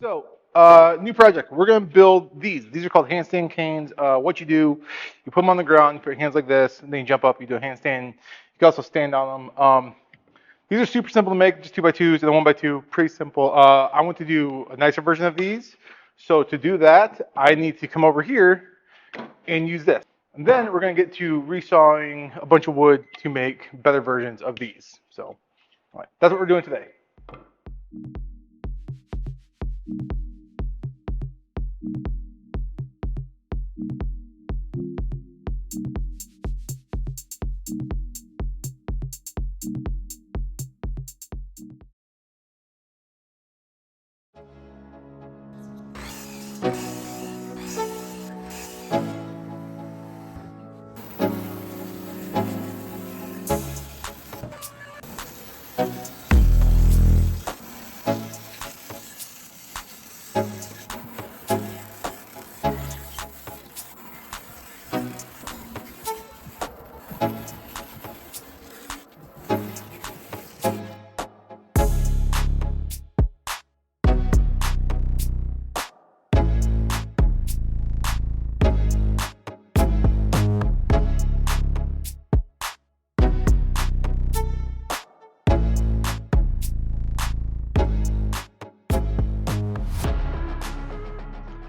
So, new project. We're gonna build these. These are called handstand canes. What you do, you put them on the ground, you put your hands like this, and then you jump up. You do a handstand. You can also stand on them. These are super simple to make, just 2x2s and a 1x2. Pretty simple. I want to do a nicer version of these. So to do that, I need to come over here and use this. And then we're gonna get to resawing a bunch of wood to make better versions of these. So, all right, that's what we're doing today.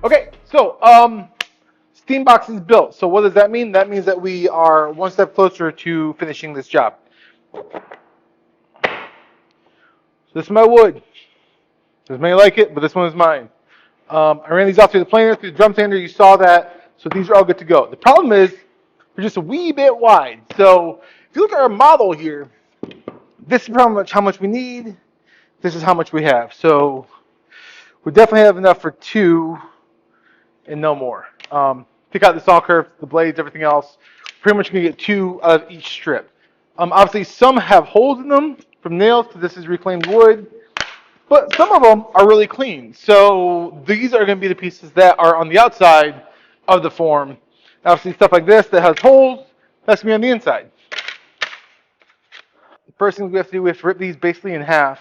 Okay, so Steam box is built. So what does that mean? That means that we are one step closer to finishing this job. So this is my wood. There's many like it, but this one is mine. I ran these off through the planer, through the drum sander. You saw that. So these are all good to go. The problem is they're just a wee bit wide. So if you look at our model here, this is pretty much how much we need. This is how much we have. So we definitely have enough for two and no more. Pick out the saw curve, the blades, everything else. Pretty much going to get two out of each strip. Obviously, some have holes in them from nails because this is reclaimed wood, but some of them are really clean. So these are going to be the pieces that are on the outside of the form. Obviously, stuff like this that has holes, that's going to be on the inside. The first thing we have to do, we have to rip these basically in half.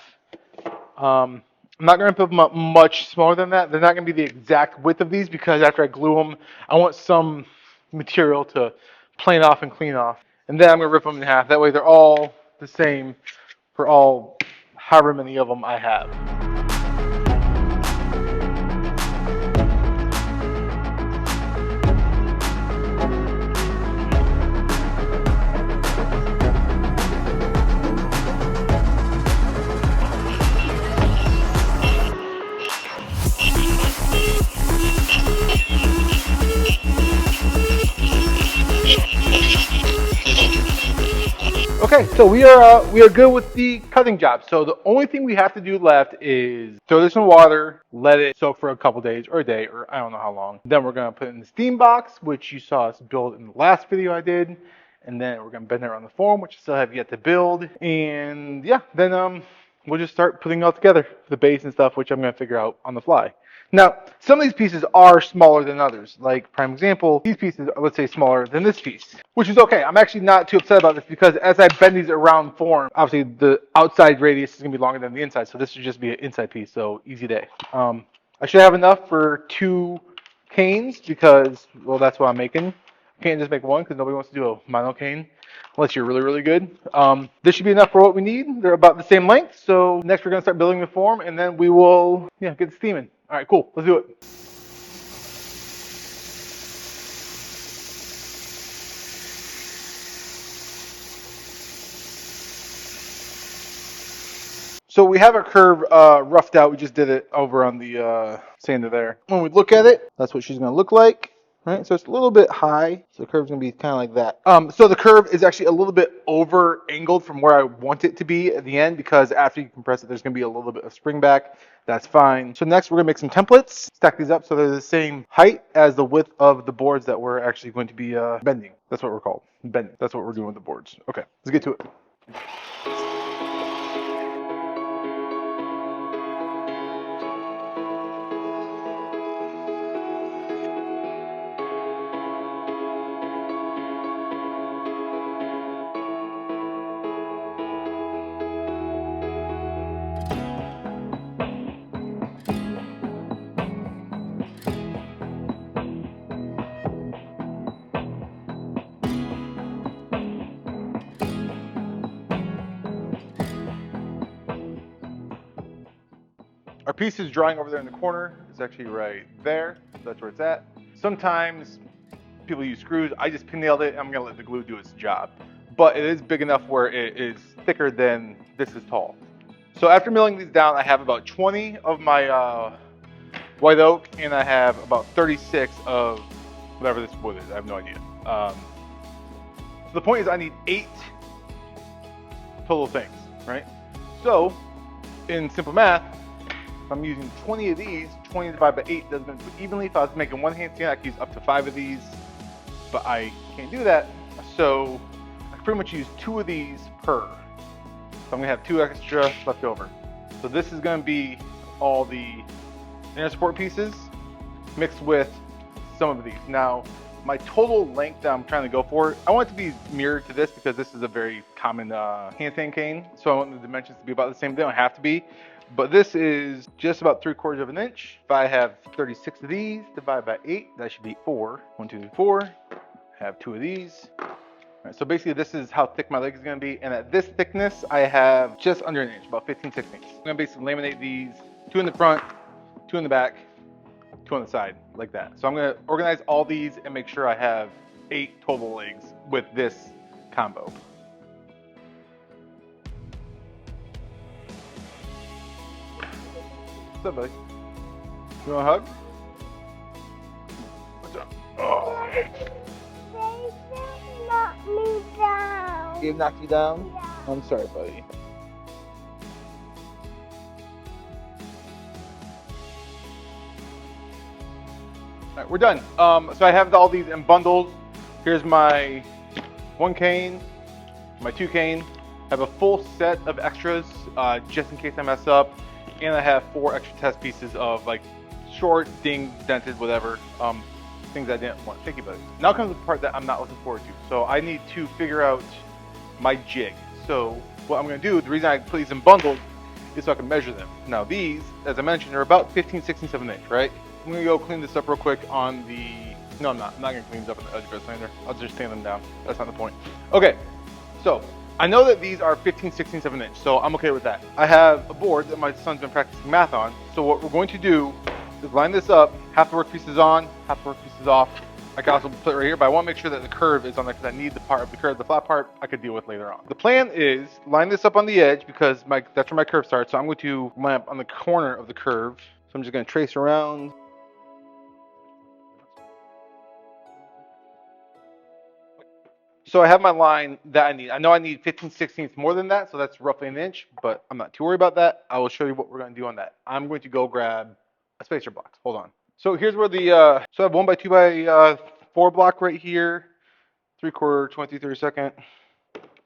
I'm not going to put them up much smaller than that. They're not going to be the exact width of these because after I glue them, I want some material to plane off and clean off. And then I'm going to rip them in half. That way they're all the same for all however many of them I have. Okay, so we are good with the cutting job. So the only thing we have to do left is throw this in water, let it soak for a couple days or a day or I don't know how long. Then we're gonna put it in the steam box, which you saw us build in the last video I did, and then we're gonna bend it around the form, which I still have yet to build. And yeah, then we'll just start putting it all together, the base and stuff, which I'm gonna figure out on the fly. Now, some of these pieces are smaller than others. Like, prime example, these pieces are, let's say, smaller than this piece, which is okay. I'm actually not too upset about this because as I bend these around form, obviously the outside radius is going to be longer than the inside, so this should just be an inside piece, so easy day. I should have enough for two canes because, well, that's what I'm making. I can't just make one because nobody wants to do a mono cane unless you're really, really good. This should be enough for what we need. They're about the same length. So next we're going to start building the form and then we will get the steaming. All right, cool. Let's do it. So we have our curve roughed out. We just did it over on the sander there. When we look at it, that's what she's going to look like. Right, so it's a little bit high, so the curve's gonna be kind of like that. So the curve is actually a little bit over angled from where I want it to be at the end because after you compress it, there's gonna be a little bit of spring back. That's fine. So next we're gonna make some templates, stack these up so they're the same height as the width of the boards that we're actually going to be bending. That's what we're called, bending. That's what we're doing with the boards. Okay, let's get to it. Our piece is drying over there in the corner. It's actually right there. That's where it's at. Sometimes people use screws. I just pin nailed it. I'm gonna let the glue do its job. But it is big enough where it is thicker than this is tall. So after milling these down, I have about 20 of my white oak, and I have about 36 of whatever this wood is. I have no idea. So the point is I need 8 total things, right? So in simple math, if I'm using 20 of these, 20 divided by 8 doesn't make it evenly. If I was making one handstand, I could use up to 5 of these, but I can't do that. So I pretty much use 2 of these per. So I'm gonna have 2 extra left over. So this is gonna be all the inner support pieces mixed with some of these. Now, my total length that I'm trying to go for, I want it to be mirrored to this because this is a very common handstand cane. So I want the dimensions to be about the same. They don't have to be, but this is just about 3/4 of an inch. If I have 36 of these divided by 8, that should be 4. 1, 2, 3, 4. I have 2 of these. All right, so basically this is how thick my leg is gonna be. And at this thickness, I have just under an inch, about 15/16. I'm gonna basically laminate these, 2 in the front, 2 in the back, 2 on the side, like that. So I'm gonna organize all these and make sure I have 8 total legs with this combo. What's up, buddy? You want a hug? What's up? Oh. They knocked me down. Gabe knocked you down? Yeah. I'm sorry, buddy. All right, we're done. So I have all these in bundles. Here's my 1 cane, my 2 cane. I have a full set of extras just in case I mess up. And I have 4 extra test pieces of like short, dinged, dented, whatever, things I didn't want. Thank you, buddy. Now comes the part that I'm not looking forward to. So I need to figure out my jig. So what I'm gonna do, the reason I put these in bundles is so I can measure them. Now these, as I mentioned, are about 15, 16, 7 inch, right? I'm gonna go clean this up real quick on the, no I'm not gonna clean this up on the edge of sander. I'll just sand them down. That's not the point. Okay, so I know that these are 15, 16, 7 inch, so I'm okay with that. I have a board that my son's been practicing math on. So what we're going to do is line this up, half the work piece is on, half the work piece is off. I can also put it right here, but I want to make sure that the curve is on there because I need the part of the curve. The flat part I could deal with later on. The plan is line this up on the edge because that's where my curve starts. So I'm going to line up on the corner of the curve. So I'm just going to trace around. So I have my line that I need. I know I need 15/16 more than that, so that's roughly an inch, but I'm not too worried about that. I will show you what we're going to do on that. I'm going to go grab a spacer block. Hold on. So here's where the, so I have 1 by 2 by 4 block right here, 3/4, 23/32.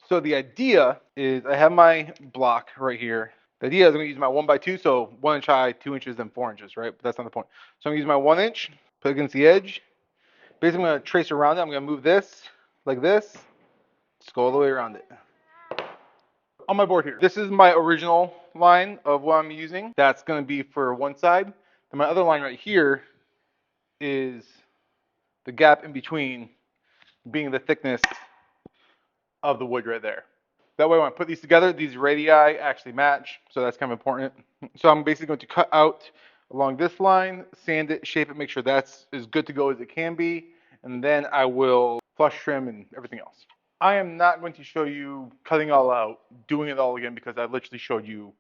So the idea is I have my block right here. The idea is I'm going to use my 1 by 2, so 1 inch high, 2 inches, then 4 inches, right? But that's not the point. So I'm going to use my 1 inch, put it against the edge. Basically, I'm going to trace around it. I'm going to move this like this, just go all the way around it. On my board here, this is my original line of what I'm using. That's going to be for one side. And my other line right here is the gap in between being the thickness of the wood right there. That way when I put these together, these radii actually match, so that's kind of important. So I'm basically going to cut out along this line, sand it, shape it, make sure that's as good to go as it can be, and then I will flush trim and everything else. I am not going to show you cutting it all out, doing it all again, because I literally showed you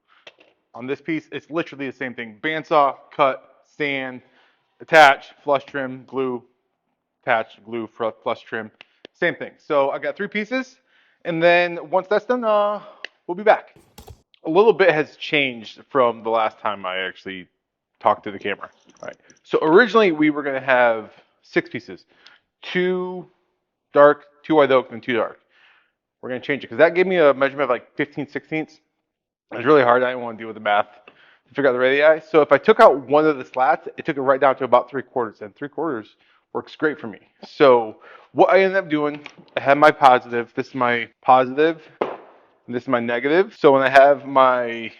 on this piece. It's literally the same thing. Bandsaw, cut, sand, attach, flush trim, glue, attach, glue, flush trim. Same thing. So I got 3 pieces, and then once that's done, we'll be back. A little bit has changed from the last time I actually talked to the camera. All right. So originally we were going to have 6 pieces, 2 dark, 2 white oak, and 2 dark. We're going to change it because that gave me a measurement of like 15/16. It was really hard. I didn't want to deal with the math to figure out the radii. So if I took out one of the slats, it took it right down to about 3/4, and 3/4 works great for me. So what I ended up doing, I have my positive. This is my positive, and this is my negative. So when I have my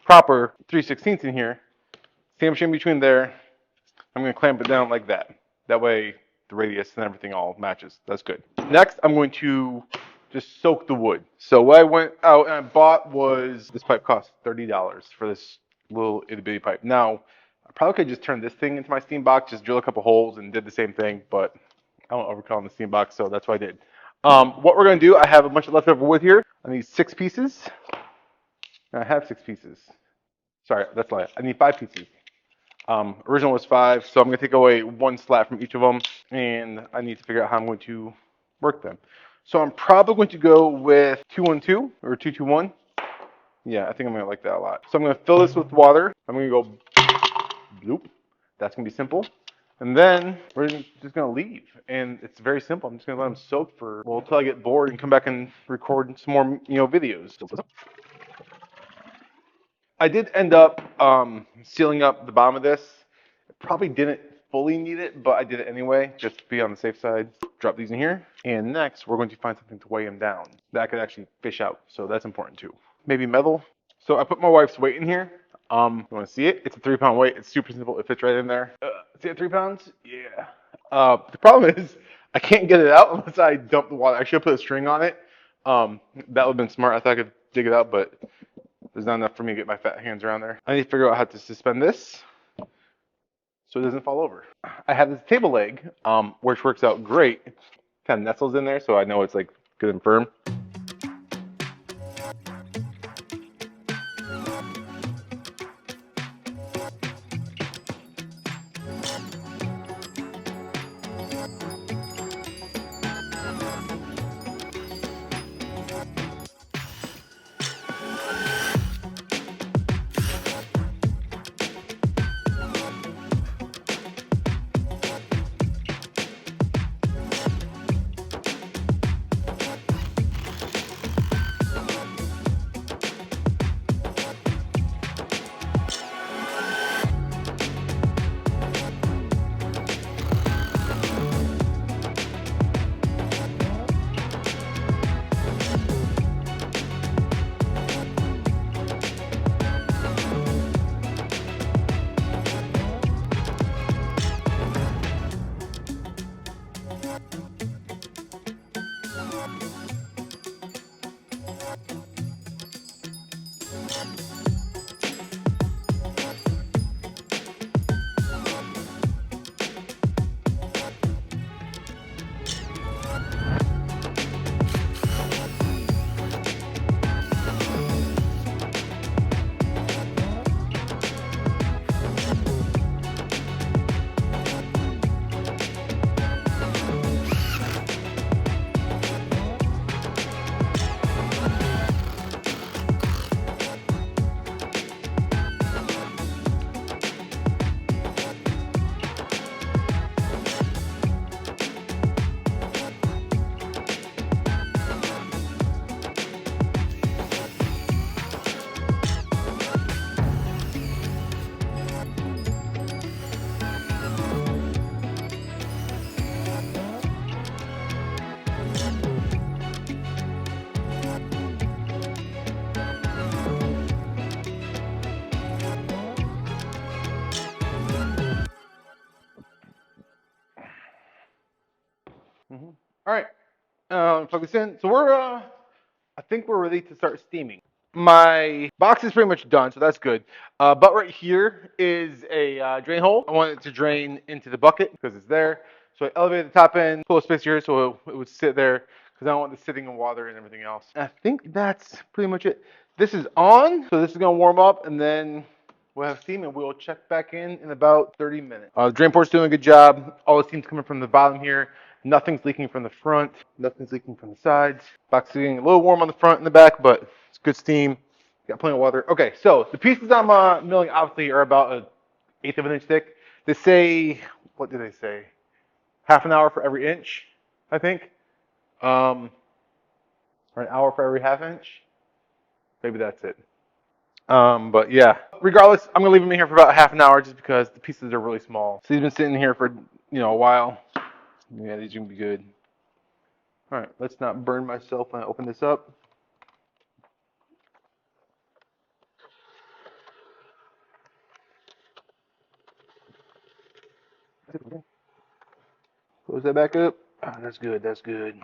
proper 3/16 in here, sandwich in between there, I'm going to clamp it down like that. That way the radius and everything all matches. That's good. Next, I'm going to just soak the wood. So what I went out and I bought was, this pipe cost $30 for this little itty bitty pipe. Now, I probably could just turn this thing into my steam box, just drill a couple holes and did the same thing, but I don't overkill on the steam box, so that's what I did. What we're gonna do, I have a bunch of leftover wood here. I need 6 pieces. I have 6 pieces. Sorry, that's a lie. I need 5 pieces. Original was 5, so I'm gonna take away 1 slat from each of them, and I need to figure out how I'm going to work them. So I'm probably going to go with 2-1-2 or 2-2-1. Yeah, I think I'm gonna like that a lot. So I'm gonna fill this with water. I'm gonna go bloop. That's gonna be simple. And then we're just gonna leave. And it's very simple. I'm just gonna let them soak for, well, until I get bored and come back and record some more, videos. I did end up sealing up the bottom of this. Probably didn't fully need it, but I did it anyway, just to be on the safe side. Drop these in here. And next, we're going to find something to weigh them down that I could actually fish out. So that's important too. Maybe metal. So I put my wife's weight in here. You want to see it? It's a 3-pound weight. It's super simple. It fits right in there. See it, 3 pounds? Yeah. The problem is I can't get it out unless I dump the water. I should put a string on it. That would have been smart. I thought I could dig it out, but there's not enough for me to get my fat hands around there. I need to figure out how to suspend this so it doesn't fall over. I have this table leg, which works out great. Kind of nestles in there, so I know it's like good and firm. All right, plug this in. So I think we're ready to start steaming. My box is pretty much done, so that's good. But right here is a drain hole. I want it to drain into the bucket because it's there. So I elevated the top end, pull a space here so it would sit there because I don't want it sitting in water and everything else. I think that's pretty much it. This is on, so this is gonna warm up and then we'll have steam and we'll check back in about 30 minutes. The drain port's doing a good job. All the steam's coming from the bottom here. Nothing's leaking from the front. Nothing's leaking from the sides. Box is getting a little warm on the front and the back, but it's good steam. Got plenty of water. Okay, so the pieces I'm milling obviously are about an eighth of an inch thick. They say, what do they say? Half an hour for every inch, I think. Or an hour for every half inch. Maybe that's it. But yeah, regardless, I'm gonna leave them in here for about half an hour just because the pieces are really small. So these have been sitting here for a while. Yeah, these are gonna be good. All right, let's not burn myself when I open this up. Close that back up. Oh, that's good. That's good.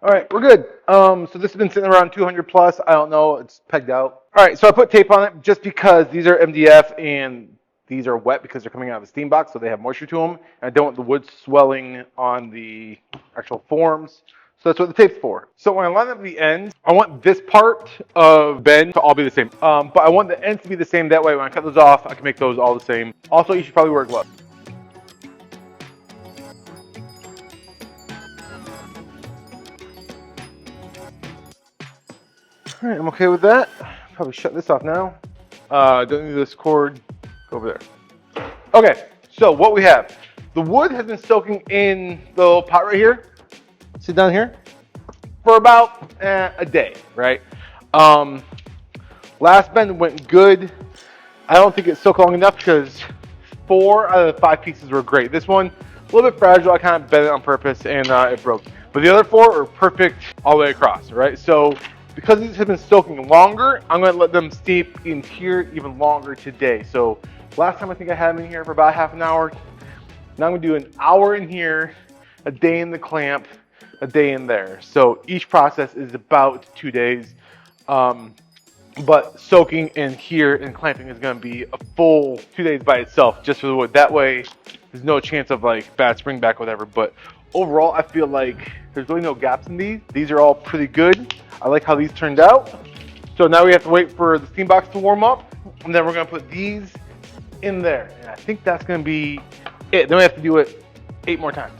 All right, we're good. So this has been sitting around 200 plus. I don't know. It's pegged out. All right, so I put tape on it just because these are MDF and these are wet because they're coming out of the steam box, so they have moisture to them. And I don't want the wood swelling on the actual forms. So that's what the tape's for. So when I line up the ends, I want this part of bend to all be the same. But I want the ends to be the same. That way when I cut those off, I can make those all the same. Also, you should probably wear gloves. All right, I'm okay with that. Probably shut this off now. Don't need this cord. Go over there. Okay, so what we have. The wood has been soaking in the little pot right here. Sit down here. For about a day, right? Last bend went good. I don't think it soaked long enough because 4 out of the 5 pieces were great. This one, a little bit fragile. I kind of bent it on purpose and it broke. But the other 4 are perfect all the way across, right? So because these have been soaking longer, I'm going to let them steep in here even longer today. So last time I think I had them in here for about half an hour. Now I'm going to do an hour in here, a day in the clamp, a day in there. So each process is about 2 days. But soaking in here and clamping is going to be a full 2 days by itself just for the wood. That way there's no chance of like bad spring back, whatever. But overall, I feel like there's really no gaps in these. These are all pretty good. I like how these turned out. So now we have to wait for the steam box to warm up, and then we're going to put these in there. And I think that's going to be it. Then we have to do it 8 more times.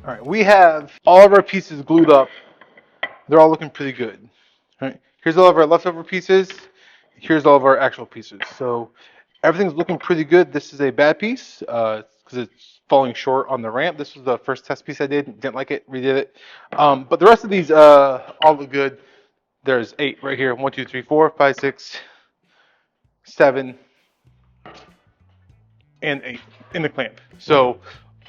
All right, we have all of our pieces glued up. They're all looking pretty good. All right, here's all of our leftover pieces. Here's all of our actual pieces. So everything's looking pretty good. This is a bad piece because it's falling short on the ramp. This was the first test piece I did. Didn't like it, redid it. But the rest of these all look good. There's 8 right here. 1, 2, 3, 4, 5, 6, 7, and 8 in the clamp. So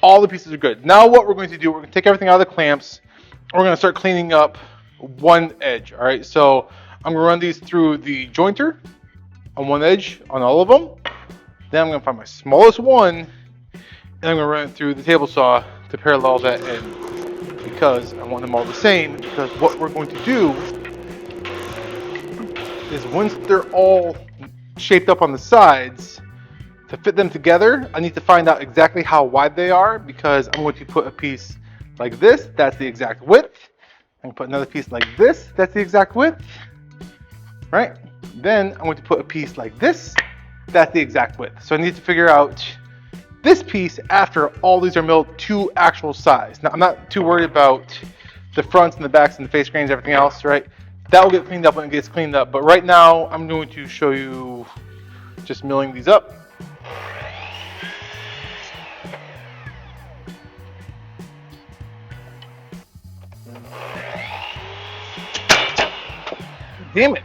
all the pieces are good. Now what we're going to do, we're going to take everything out of the clamps. And we're going to start cleaning up one edge. All right, so I'm going to run these through the jointer on one edge on all of them. Then I'm going to find my smallest one, and I'm going to run it through the table saw to parallel that end because I want them all the same. Because what we're going to do is once they're all shaped up on the sides, to fit them together, I need to find out exactly how wide they are because I'm going to put a piece like this, that's the exact width. I'm going to put another piece like this, that's the exact width, right? Then I'm going to put a piece like this, that's the exact width. So I need to figure out this piece after all these are milled to actual size. Now I'm not too worried about the fronts and the backs and the face grains, everything else, right? That will get cleaned up when it gets cleaned up. But right now I'm going to show you just milling these up. Damn it.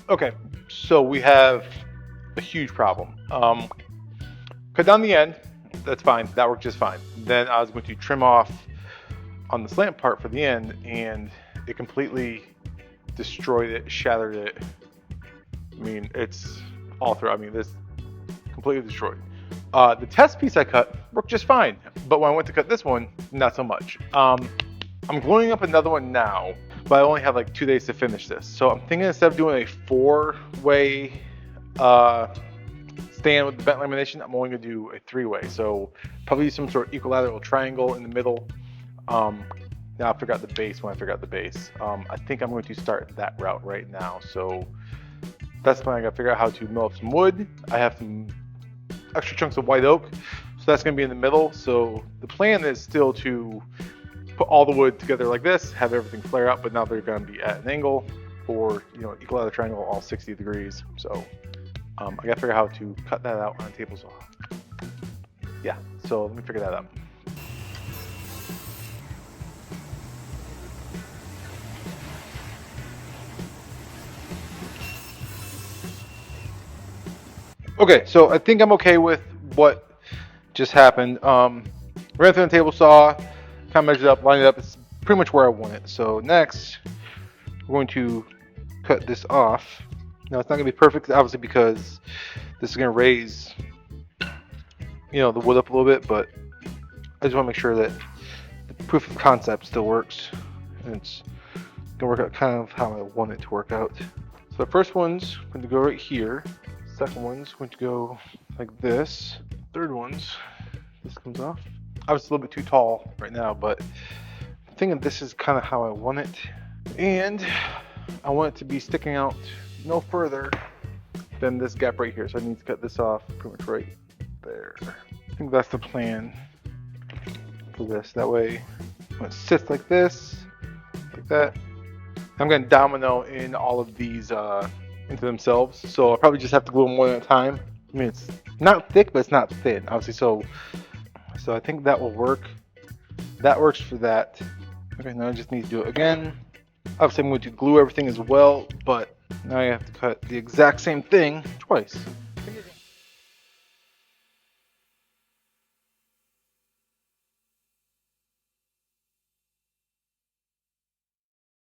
Okay, so we have a huge problem. Cut down the end, that's fine, that worked just fine. Then I was going to trim off on the slant part for the end, and it completely destroyed it, shattered it. I mean, it's all through, I mean, this completely destroyed. The test piece I cut worked just fine, but when I went to cut this one, not so much. I'm gluing up another one now, but I only have like 2 days to finish this. So I'm thinking instead of doing a 4-way stand with the bent lamination, I'm only gonna do a 3-way. So probably some sort of equilateral triangle in the middle. Now I forgot the base when I forgot the base. I think I'm going to start that route right now. So that's the plan. I gotta figure out how to mill up some wood. I have some extra chunks of white oak, so that's gonna be in the middle. So the plan is still to put all the wood together like this, have everything flare out, but now they're going to be at an angle for, you know, equilateral triangle, all 60 degrees. So I got to figure out how to cut that out on a table saw. Yeah, so let me figure that out. Okay, so I think I'm okay with what just happened. Ran through the table saw, kind of measured up, lined it up. It's pretty much where I want it. So next, we're going to cut this off. Now it's not going to be perfect, obviously, because this is going to raise, the wood up a little bit. But I just want to make sure that the proof of concept still works, and it's going to work out kind of how I want it to work out. So the first one's going to go right here. Second one's going to go like this. Third one's, this comes off. I was a little bit too tall right now, but I'm thinking this is kind of how I want it. And I want it to be sticking out no further than this gap right here. So I need to cut this off pretty much right there. I think that's the plan for this. That way, when it sits like this, like that, I'm going to domino in all of these into themselves. So I'll probably just have to glue them one at a time. I mean, it's not thick, but it's not thin, obviously. So I think that will work. That works for that. Okay, now I just need to do it again. Obviously, I'm going to glue everything as well, but now I have to cut the exact same thing twice.